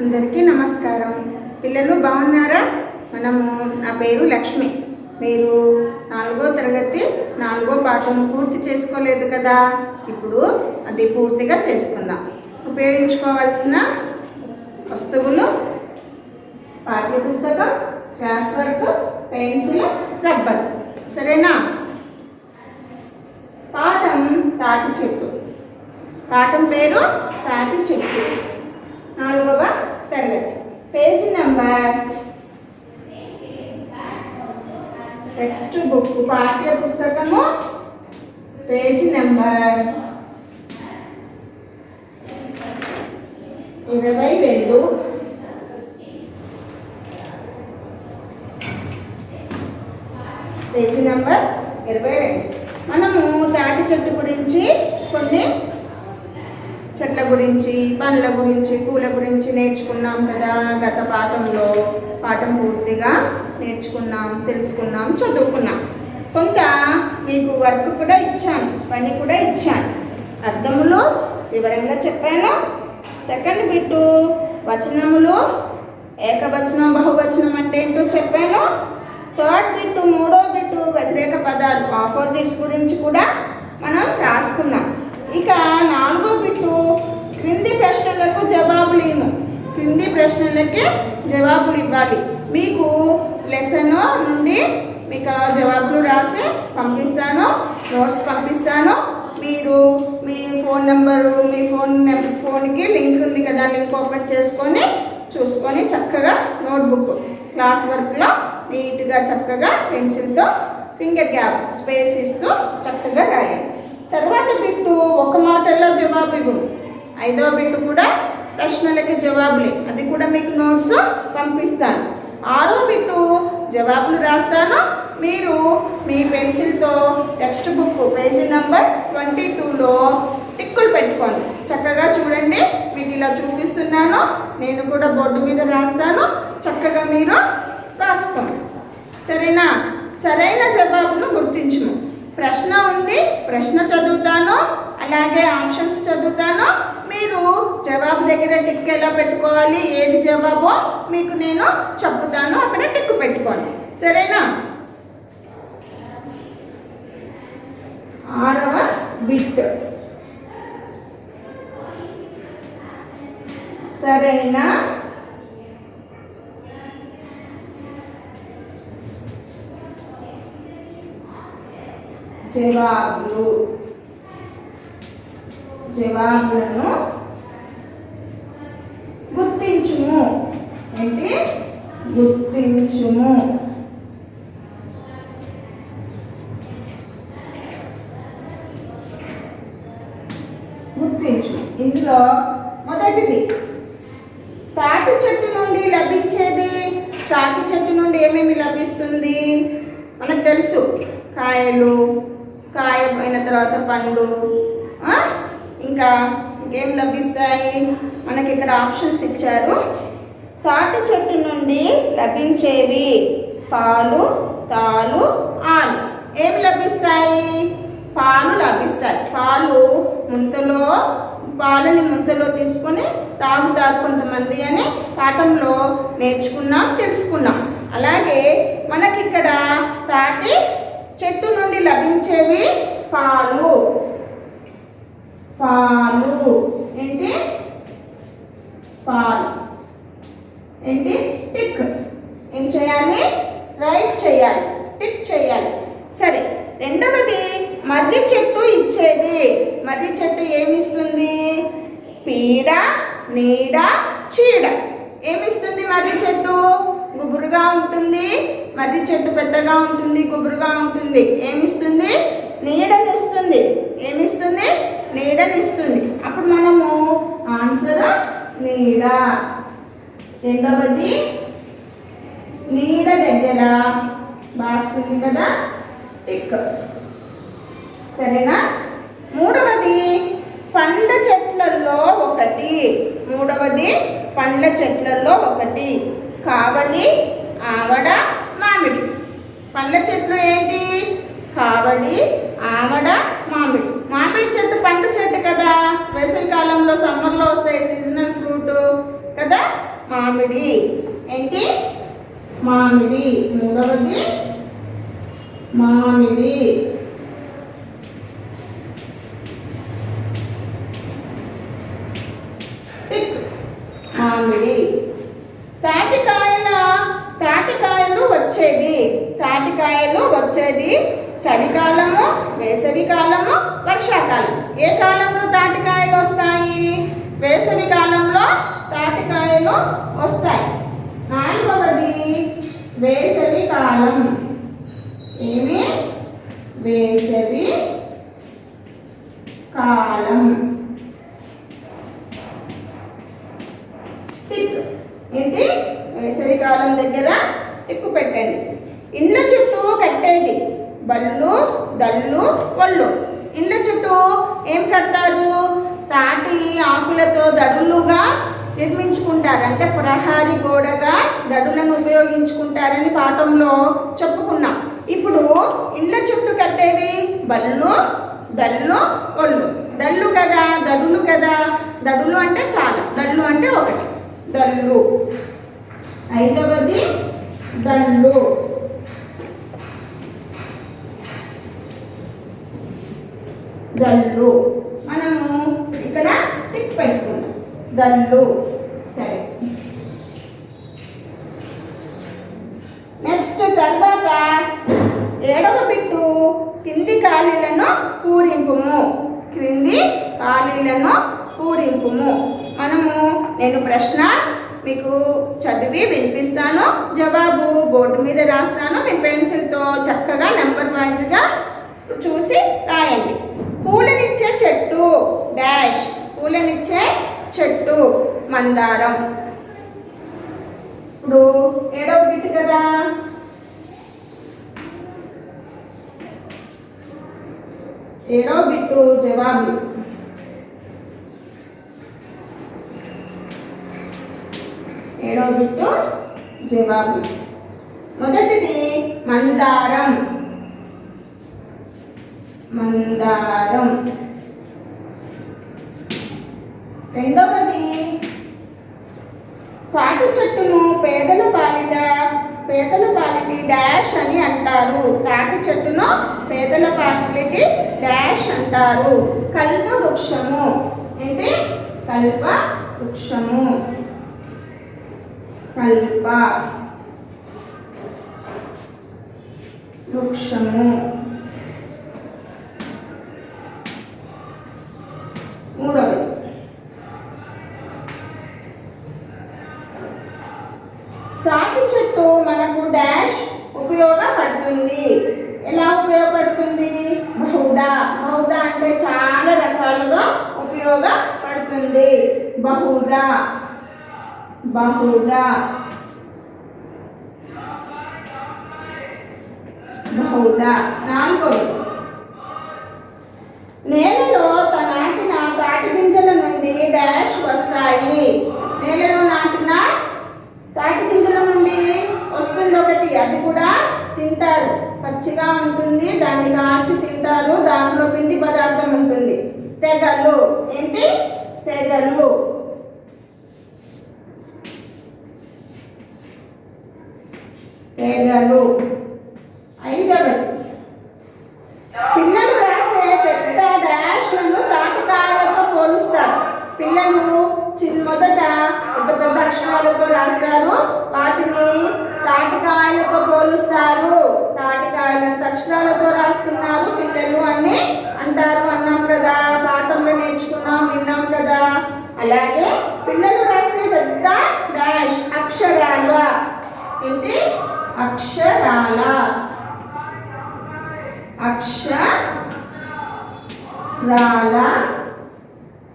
అందరికీ నమస్కారం. పిల్లలు బాగున్నారా? నా పేరు లక్ష్మి. మీరు 4వ తరగతి 4వ పాఠం పూర్తి చేసుకోలేదు కదా, ఇప్పుడు అది పూర్తిగా చేసుకుందాం. ఉపయోగించుకోవాల్సిన వస్తువులు పాఠ్యపుస్తకం, క్లాస్ వర్క్, పెన్సిల్, రబ్బర్. సరేనా? పాఠం తాటి చెట్టు. పాఠం పేరు తాటి చెట్టు. 4వ తరగతి. పేజీ నెంబర్ టెక్స్ట్ బుక్ పాఠ్య పుస్తకము పేజీ నెంబర్ 22. Page number 22. మనము తాటి చెట్టు గురించి, కొన్ని చెట్ల గురించి, పండ్ల గురించి, పూల గురించి నేర్చుకున్నాం కదా. గత పాఠంలో పాఠం పూర్తిగా నేర్చుకున్నాం, తెలుసుకున్నాం, చదువుకున్నాం. కొంత మీకు వర్క్ కూడా ఇచ్చాను, పని కూడా ఇచ్చాను. అర్థములు వివరంగా చెప్పాను. సెకండ్ బిట్టు వచనములు, ఏకవచనం, బహువచనం అంటే ఏంటో చెప్పాను. థర్డ్ బిట్టు, 3వ బిట్టు వ్యతిరేక పదాలు, ఆపోజిట్స్ గురించి కూడా మనం రాసుకున్నాం. ఇక 4వ బిట్టు క్రింది ప్రశ్నలకు జవాబులు ఇవ్వు. క్రింది ప్రశ్నలకి జవాబులు ఇవ్వాలి. మీకు లెసన్ నుండి మీకు జవాబులు రాసి పంపిస్తాను, నోట్స్ పంపిస్తాను. మీరు మీ ఫోన్ నెంబరు, మీ ఫోన్కి లింక్ ఉంది కదా, లింక్ ఓపెన్ చేసుకొని చూసుకొని చక్కగా నోట్బుక్ క్లాస్ వర్క్లో నీట్గా చక్కగా పెన్సిల్తో ఫింగర్ గ్యాప్ స్పేస్ ఇస్తూ చక్కగా రాయాలి. తర్వాత బిట్టు ఒక మాటల్లో జవాబు ఇవ్వు. 5వ బిట్టు కూడా ప్రశ్నలకి జవాబులే, అది కూడా మీకు నోట్స్ పంపిస్తాను. 6వ బిట్టు జవాబులు రాస్తాను. మీరు మీ పెన్సిల్తో టెక్స్ట్ బుక్ పేజీ నెంబర్ 22లో టిక్కులు పెట్టుకోండి. చక్కగా చూడండి, మీకు ఇలా చూపిస్తున్నాను. నేను కూడా బోర్డు మీద రాస్తాను, చక్కగా మీరు రాసుకోండి. సరేనా? సరైన జవాబును గుర్తించుము. ప్రశ్న ఉంది, ప్రశ్న చదువుతాను, అలాగే ఆప్షన్స్ చదువుతాను. మీరు జవాబు దగ్గర టిక్ ఎలా పెట్టుకోవాలి, ఏది జవాబో మీకు నేను చెప్తాను, అక్కడ టిక్ పెట్టుకోండి. సరేనా? 6వ బిట్ సరైన జవాబులను గుర్తించుము. ఏంటి? గుర్తించుము. గుర్తించు. ఇందులో మొదటిది తాటి చెట్టు నుండి లభించేది. తాటి చెట్టు నుండి ఏమేమి లభిస్తుంది మనకు తెలుసు. కాయలు, కాయ అయిన తర్వాత పండు, ఇంకా ఇంకేం లభిస్తాయి మనకి. ఇక్కడ ఆప్షన్స్ ఇచ్చారు. తాటి చెట్టు నుండి లభించేవి పాలు, తాలు, ఆలు. ఏమి లభిస్తాయి? పాలు లభిస్తాయి. పాలని ముంతలో తీసుకొని తాగుతారు కొంతమంది అని పాఠంలో నేర్చుకున్నాం, తెలుసుకున్నాం. అలాగే మనకి ఇక్కడ తాటి చెట్టు నుండి లభించేవి పాలు. ఏంటి? పాలు. ఏంటి? టిక్. ఏం చేయాలి? రైట్ చేయాలి, టిక్ చేయాలి. సరే, రెండవది మర్రి చెట్టు ఇచ్చేది. మర్రి చెట్టు ఏమిస్తుంది? పీడ, నీడ, చీడ. ఏమిస్తుంది మర్రి చెట్టు? గుబురుగా ఉంటుంది. మర్రి చెట్టు పెద్దగా ఉంటుంది, గుబురుగా ఉంటుంది. ఏమిస్తుంది? నీడనిస్తుంది. ఏమిస్తుంది? నీడనిస్తుంది. అప్పుడు మనము ఆన్సర్ నీడ. రెండవది నీడ దగ్గర బాక్స్ ఉంది కదా, టిక్. సరేనా? మూడవది పండ్ల చెట్లలో ఒకటి. పండ్ల చెట్లలో ఒకటి కావలి, ఆవడ, మామిడి. పండ్ల చెట్లు ఏంటి? కావడి, ఆవడ, మామిడి. మామిడి చెట్టు పండు చెట్టు కదా, వేసవి కాలంలో సమ్మర్లో వస్తాయి, సీజనల్ ఫ్రూట్ కదా. మామిడి. ఏంటి? మామిడి. మూడవది మామిడి. మామిడి. తాటికాయలు వచ్చేది చలికాలము, వేసవి కాలము, వర్షాకాలం. ఏ కాలంలో తాటికాయలు వస్తాయి? వేసవి కాలంలో తాటికాయలు వస్తాయి. నాలుగవది వేసవి కాలం. ఏమి? వేసవి కాలం. టిక్. ఏంటి? వేసవి కాలం దగ్గర టిక్కు పెట్టండి. ఇండ్ల చుట్టూ కట్టేది బళ్ళు, దళ్ళు, ఒళ్ళు. ఇండ్ల చుట్టూ ఏం కడతారు? తాటి ఆకులతో దడులుగా నిర్మించుకుంటారు. అంటే ప్రహారీ గోడగా దడులను ఉపయోగించుకుంటారని పాఠంలో చెప్పుకున్నాం. ఇప్పుడు ఇండ్ల చుట్టూ కట్టేవి బళ్ళు, దళ్ళు, ఒళ్ళు. దళ్ళు కదా, దడులు కదా. దడులు అంటే చాలా, దళ్ళు అంటే ఒకటి. దళ్ళు. ఐదవది దళ్ళు. దళ్ళు. మనము ఇక్కడ టిక్ పెట్టుకుందాం. దళ్ళు. సరే. నెక్స్ట్ తర్వాత 7వ బిట్టు కింది ఖాళీలను పూరింపుము. క్రింది ఖాళీలను పూరింపుము. నేను ప్రశ్న మీకు చదివి వినిపిస్తాను, జవాబు బోర్డు మీద రాస్తాను. మీ పెన్సిల్తో చక్కగా నెంబర్ వైజ్గా చూసి రాయండి. పూలనిచ్చే చెట్టు డాష్. పూలనిచ్చే చెట్టు మందారం. ఇప్పుడు 7వ బిట్ కదా. ఏడో బిట్టు జవాబు. ఏడో బిట్టు జవాబు. మొదటిది మందారం. మందారం. రెండవది తాటి చెట్టును పేదల పాలిటి డాష్ అని అంటారు. తాటి చెట్టును పేదల పాలిటి డాష్ అంటారు. కల్ప వృక్షము. ఏంటి? కల్ప వృక్షము. కల్ప వృక్షము. మూడవది తాటి చెట్టు మనకు డాష్ ఉపయోగపడుతుంది. ఎలా ఉపయోగపడుతుంది? బహుదా. బహుదా అంటే చాలా రకాలుగా ఉపయోగపడుతుంది. బహుదా. బహుదా. బహుదా. నాలుగవది నేలలో నాటిన తాటి గింజల నుండి డాష్ వస్తాయి. నేలలో నాటిన తాటి గింజల నుండి వస్తుంది ఒకటి, అది కూడా తింటారు. పచ్చిగా ఉంటుంది, దాన్ని కాల్చి తింటారు. దాంట్లో పిండి పదార్థం ఉంటుంది. తెగలు. ఏంటి? తెగలు. తెగలు. ఐదవది పిల్లలు రాసే పెద్ద డాష్లను తాటికాయలతో పోలుస్తారు. పిల్లలు మొదట పెద్ద పెద్ద అక్షరాలతో రాస్తారు, వాటిని తాటికాయలతో పోలుస్తారు. తాటికాయలంత అక్షరాలతో రాస్తున్నారు పిల్లలు అని అంటారు అన్నాం కదా, పాఠంలో నేర్చుకున్నాం, విన్నాం కదా. అలాగే పిల్లలు రాసే పెద్ద డాష్ అక్షరాల. ఏంటి? అక్షరాల.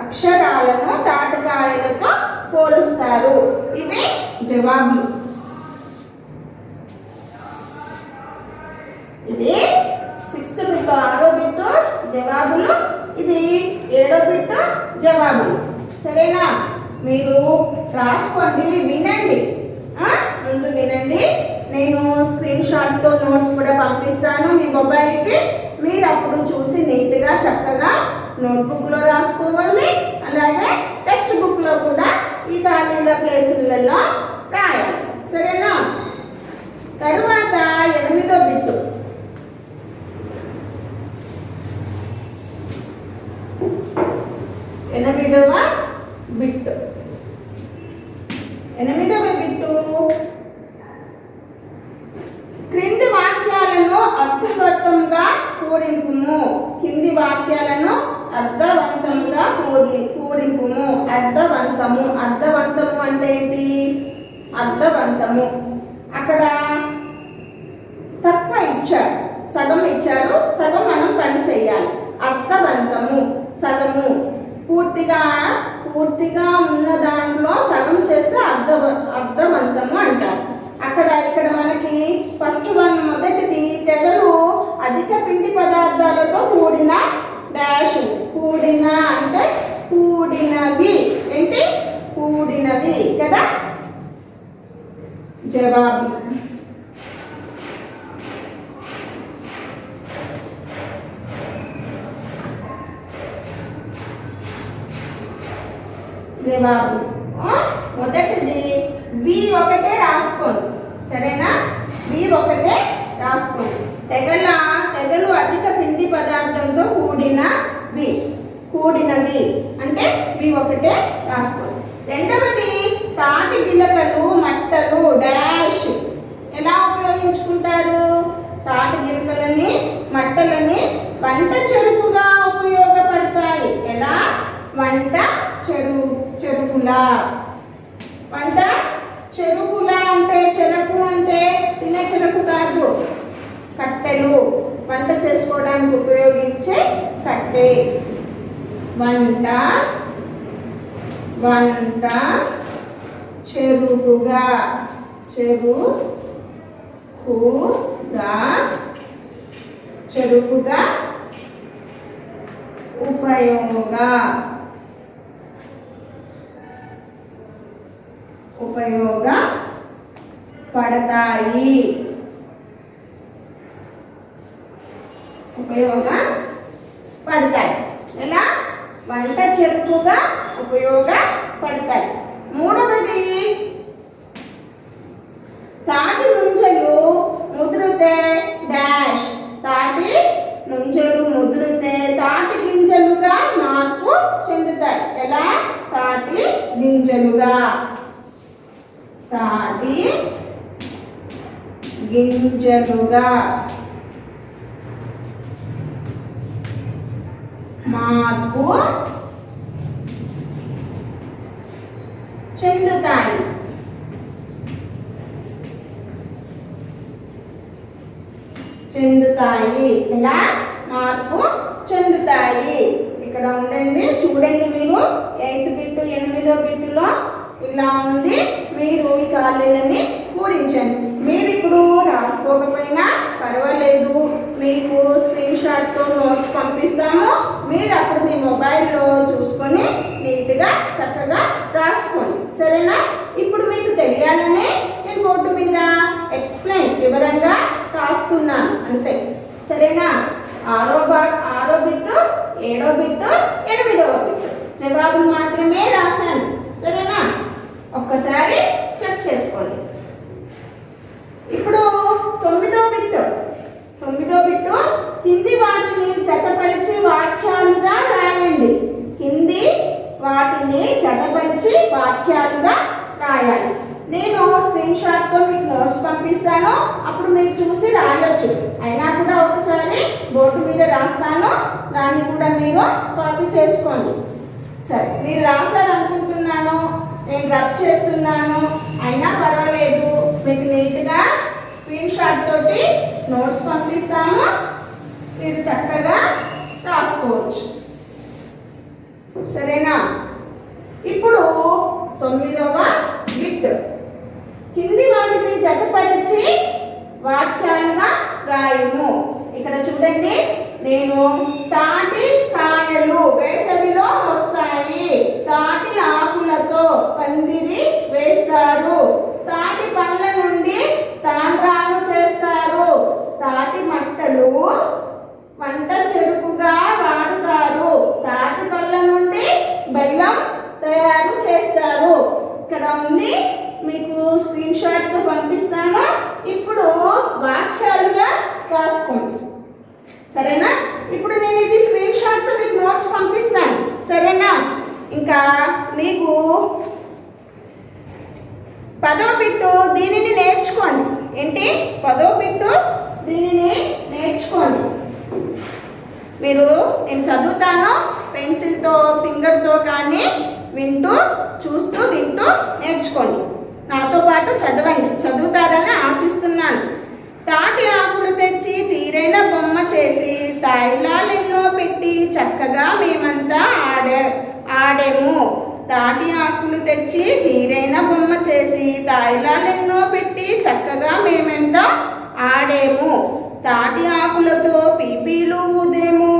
అక్షరాలను తాటికాయలతో పోలుస్తారు. ఇవి జవాబులు. ఇది 6th బిట్, 6వ బిట్టు జవాబులు. ఇది 7వ బిట్టు జవాబులు. సరేనా? మీరు రాసుకోండి, వినండి. ముందు వినండి. నేను స్క్రీన్ షాట్తో నోట్స్ కూడా పంపిస్తాను మీ మొబైల్కి. మీరు అప్పుడు చూసి నీట్గా చక్కగా నోట్బుక్లో రాసుకోవాలి. అలాగే టెక్స్ట్ బుక్లో కూడా ఈ ఖాళీల ప్లేసులలో రాయాలి. సరేనా? తరువాత 8వ బిట్టు. ఎనిమిదవ బిట్టు క్రింది వాక్యాలను అర్థవంతంగా పూరింపుము. కింది వాక్యాలను అర్థవంతంగా పూరింపుము. అర్థవంతము అంటే ఏంటి? అర్థవంతము. అక్కడ తక్కువ ఇచ్చారు, సగం ఇచ్చారు, సగం మనం పని చేయాలి. అర్థవంతము సగము, పూర్తిగా ఉన్న దాంట్లో సగం చేస్తే అర్థవంతము అంటారు. ఇక్కడ మనకి ఫస్ట్ వన్ మొదటిది తెగలు అధిక పిండి పదార్థాలతో కూడిన డాష్ ఉంది. కూడిన అంటే కూడినవి. ఏంటి? కూడినవి కదా. జవాబు మొదటిది వి ఒకటే రాసుకోండి. సరేనా? వి ఒకటే రాసుకోండి. తెగలు అధిక పిండి పదార్థంతో కూడినవి అంటే వి ఒకటే రాసుకోండి. రెండవది తాటి గిలకలు మట్టలు డాష్ ఎలా ఉపయోగించుకుంటారు? తాటి గిలకలని మట్టలని వంట చెరుకుగా ఉపయోగపడతాయి. ఎలా? వంట చెరుకులా. వంట చెరుకులా అంటే చెరకు అంటే తినే చెరకు కాదు, కట్టెలు. వంట చేసుకోవడానికి ఉపయోగించే కట్టె. వంట చెరుకుగా ఉపయోగపడతాయి. ఎలా? వంట చెరుకుగా ఉపయోగపడతాయి. మూడవది తాటి ముంజలు ముదిరితే డాష్. తాటి ముంజలు ముదిరితే తాటి గింజలుగా మార్పు చెందుతాయి. ఎలా? తాటి గింజలుగా మార్పు చెందుతాయి. ఇలా మార్పు చెందుతాయి. ఇక్కడ ఉండండి, చూడండి. మీరు 8వ బిట్టు 8వ బిట్టులో ఇలా ఉంది. మీరు ఈ ఖాళీలని పూరించండి. మీరు ఇప్పుడు రాసుకోకపోయినా పర్వాలేదు, మీకు స్క్రీన్ షాట్తో నోట్స్ పంపిస్తాము. మీరు అప్పుడు మీ మొబైల్లో చూసుకొని నీట్గా చక్కగా రాసుకోండి. సరేనా? ఇప్పుడు మీకు తెలియాలని నేను బోర్డు మీద వివరంగా రాస్తున్నాను అంతే. సరేనా? 6వ బిట్టు 7వ బిట్టు 8వ బిట్టు జవాబులు మాత్రమే రాశాను. సరేనా? ఒక్కసారి చెక్ చేసుకోండి. ఇప్పుడు 9వ బిట్టు కింది వాటిని జతపరిచి వాక్యాలుగా రాయండి. రాయాలి. నేను స్క్రీన్ షాట్తో మీకు నోట్స్ పంపిస్తాను, అప్పుడు మీరు చూసి రాయొచ్చు. అయినా కూడా ఒకసారి బోర్డు మీద రాస్తాను, దాన్ని కూడా మీరు కాపీ చేసుకోండి. సరే, మీరు రాశారనుకుంటున్నాను, నేను రబ్ చేస్తున్నాను, అయినా పర్వాలేదు. మీకు నీట్గా స్క్రీన్ షాట్ తోటి నోట్స్ పంపిస్తాము, మీరు చక్కగా రాసుకోవచ్చు. సరేనా? ఇప్పుడు 9వ బిట్ కింది వాటిని జతపరిచి వాక్యాలుగా రాయుము. ఇక్కడ చూడండి, నేను తాటి కాయలు వేసవిలో వస్తాయి, తాటి ఆకులతో పందిరి వేస్తారు, తాటి పండ్ల నుండి తాండ్రాలు చేస్తారు, తాటి మట్టలు వంట చెరుకుగా వాడుతారు, తాటి పళ్ళ నుండి బెల్లం తయారు చేస్తారు, ఇంకా మీకు 10వ బిట్టు దీనిని నేర్చుకోండి. ఏంటి 10వ బిట్టు దీనిని నేర్చుకోండి. మీరు నేను చదువుతాను పెన్సిల్తో ఫింగర్తో కానీ చూస్తూ వింటూ నేర్చుకోండి. నాతో పాటు చదవండి. చదువుతారని ఆశిస్తున్నాను. తాటి ఆకులు తెచ్చి తీరైన బొమ్మ చేసి తాయిలాలెన్నో పెట్టి చక్కగా మేమంతా ఆడేము. తాటి ఆకులు తెచ్చి తీరైన బొమ్మ చేసి తాయిలాలెన్నో పెట్టి చక్కగా మేమంతా ఆడేము. తాటి ఆకులతో పీపీలు ఊదేము.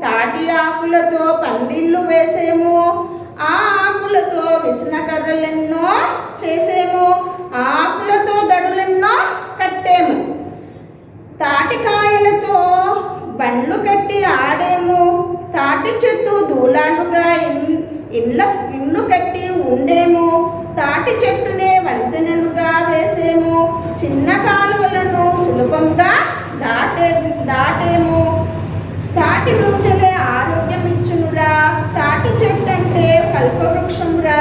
తాటి ఆకులతో పందిళ్ళు వేసేము. ఆ ఆకులతో విసనకర్రలెన్నో చేసేము. ఆ ఆకులతో దడులెన్నో కట్టేము. తాటికాయలతో బండ్లు కట్టి ఆడేము. తాటి చెట్టు దూలాలుగా ఇండ్లు కట్టి ఉండేము. తాటి చెట్టునే వంతెనలుగా వేసేము. చిన్న కాలువలను సులభంగా దాటేము. తాటి ముంజలే ఆరోగ్యం ఇచ్చునురా. తాటి చెట్టు అంటే కల్పవృక్షమురా.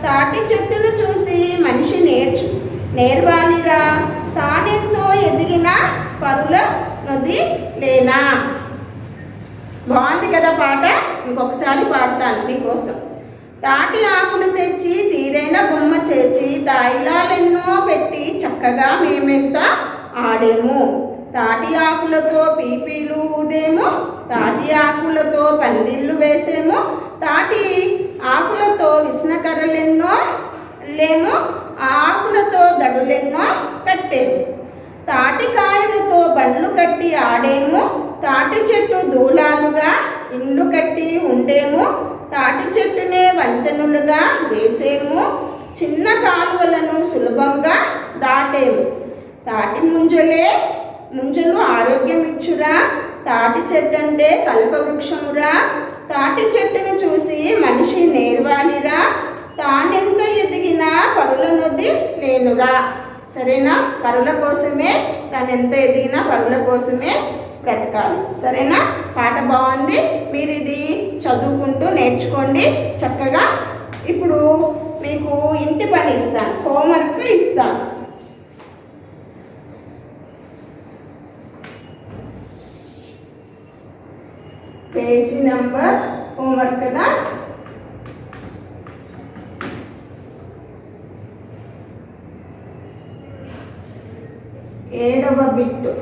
తాటి చెట్టును చూసి మనిషి నేర్వాలిరా. తానెంతో ఎదిగిన పరుల నొది లేనా. బాగుంది కదా పాట. ఇంకొకసారి పాడతాను మీకోసం. తాటి ఆకులు తెచ్చి తీరైన బొమ్మ చేసి తాయిలాలెన్నో పెట్టి చక్కగా మేమెంత ఆడేము. తాటి ఆకులతో పీపీలు ఊదేము. తాటి ఆకులతో పందిళ్ళు వేసేము. తాటి ఆకులతో విసనకర్రలెన్నో లేము. ఆకులతో దడులెన్నో కట్టేము. తాటికాయలతో బండ్లు కట్టి ఆడేము. తాటి చెట్టు దూలాలుగా ఇండ్లు కట్టి ఉండేము. తాటి చెట్టునే వంతెనలుగా వేసేము. చిన్న కాలువలను సులభంగా దాటేము. తాటి ముంజలు ఆరోగ్యం ఇచ్చురా. తాటి చెట్టు అంటే కల్పవృక్షమురా. తాటి చెట్టును చూసి మనిషి నేర్వాలిరా. తానెంత ఎదిగినా పరుల నొద్ది లేనురా. సరేనా. పరుల కోసమే తానెంత ఎదిగినా పరుల కోసమే బ్రతకాలి. సరేనా. పాట బాగుంది. మీరు ఇది చదువుకుంటూ నేర్చుకోండి చక్కగా. ఇప్పుడు మీకు ఇంటి పని ఇస్తాను, హోంవర్క్ ఇస్తాను. పేజీ నెంబర్ హోంవర్క్ కదా. ఏడవ bit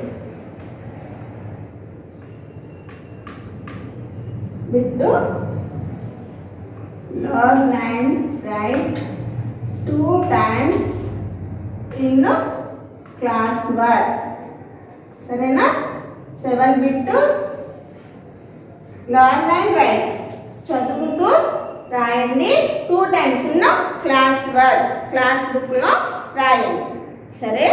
learn and write 2 times in class work. సరేనా. 7 బిట్టు learn and write చదువుతూ రాయండి. 2 times in class work class బుక్లో రాయండి. సరే.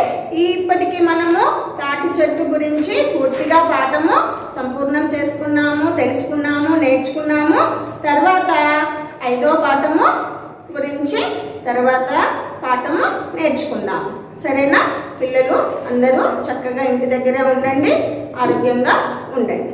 ఇప్పటికి మనము తాటి చెట్టు గురించి పూర్తిగా పాఠము సంపూర్ణం చేసుకున్నాము, తెలుసుకున్నాము, నేర్చుకున్నాము. తర్వాత 5వ పాఠము గురించి తర్వాత పాఠము నేర్చుకుందాము. సరేనా. పిల్లలు అందరూ చక్కగా ఇంటి దగ్గరే ఉండండి, ఆరోగ్యంగా ఉండండి.